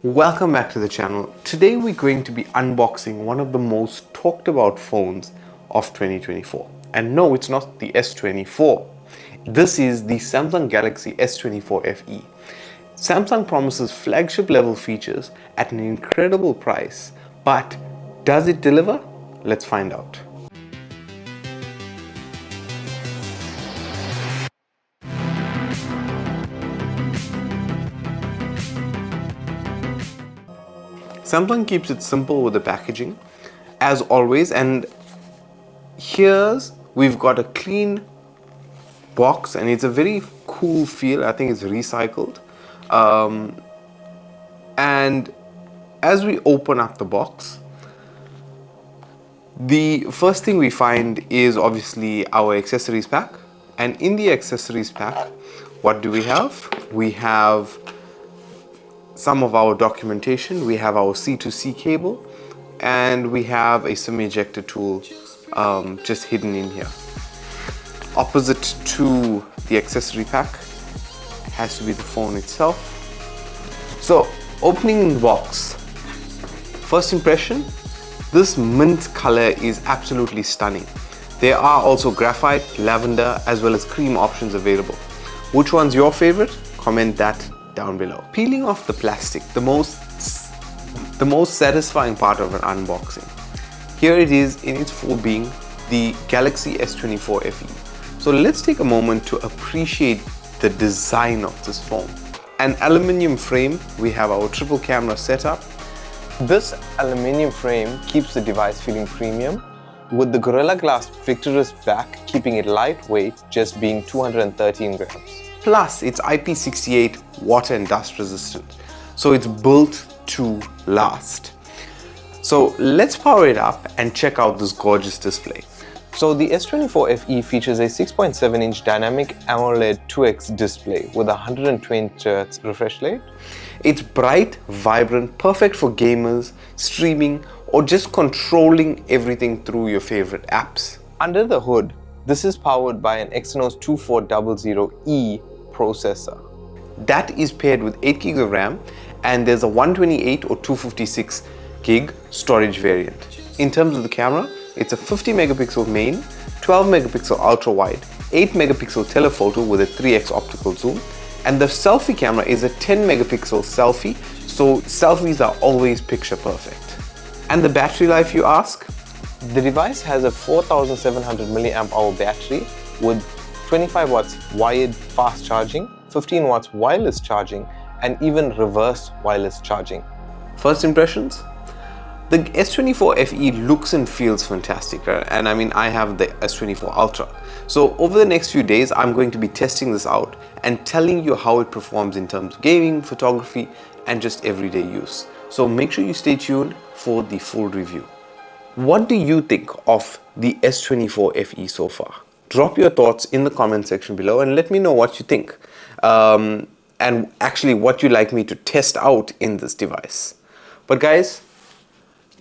Welcome back to the channel. Today we're going to be unboxing one of the most talked about phones of 2024. And no, it's not the S24. This is the Samsung Galaxy S24 FE. Samsung promises flagship level features at an incredible price, but does it deliver? Let's find out. Samsung keeps it simple with the packaging, as always, and we've got a clean box and it's a very cool feel. I think it's recycled. And as we open up the box, the first thing we find is obviously our accessories pack. And in the accessories pack, what do we have? We have some of our documentation, we have our C2C cable, and we have a SIM ejector tool just hidden in here. Opposite to the accessory pack has to be the phone itself. So opening the box, first impression, this mint color is absolutely stunning. There are also graphite, lavender, as well as cream options available. Which one's your favorite? Comment that down below. Peeling off the plastic, the most satisfying part of an unboxing. Here it is in its full being, the Galaxy S24 FE. So let's take a moment to appreciate the design of this phone. An aluminium frame, we have our triple camera setup. This aluminium frame keeps the device feeling premium, with the Gorilla Glass Victorous back keeping it lightweight, just being 213 grams. Plus, it's IP68 water and dust resistant, so it's built to last. So let's power it up and check out this gorgeous display. So the S24 FE features a 6.7-inch dynamic AMOLED 2X display with a 120Hz refresh rate. It's bright, vibrant, perfect for gamers, streaming, or just controlling everything through your favorite apps. Under the hood, this is powered by an Exynos 2400E processor. That is paired with 8 GB of RAM, and there's a 128 or 256 GB storage variant. In terms of the camera, it's a 50 megapixel main, 12 megapixel ultra wide, 8 megapixel telephoto with a 3x optical zoom, and the selfie camera is a 10 megapixel selfie, so selfies are always picture perfect. And the battery life, you ask? The device has a 4700 mAh battery with 25 watts wired fast charging, 15 watts wireless charging, and even reverse wireless charging. First impressions? The S24 FE looks and feels fantastic, right? And I mean, I have the S24 Ultra. So over the next few days, I'm going to be testing this out and telling you how it performs in terms of gaming, photography, and just everyday use. So make sure you stay tuned for the full review. What do you think of the S24 FE so far? Drop your thoughts in the comment section below and let me know what you think. And actually what you'd like me to test out in this device. But guys,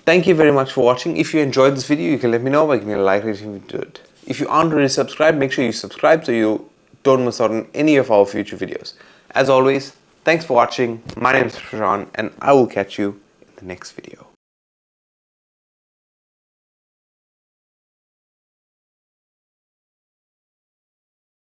thank you very much for watching. If you enjoyed this video, you can let me know by giving me a like rating if you did. If you aren't already subscribed, make sure you subscribe so you don't miss out on any of our future videos. As always, thanks for watching. My name is Preshaan and I will catch you in the next video.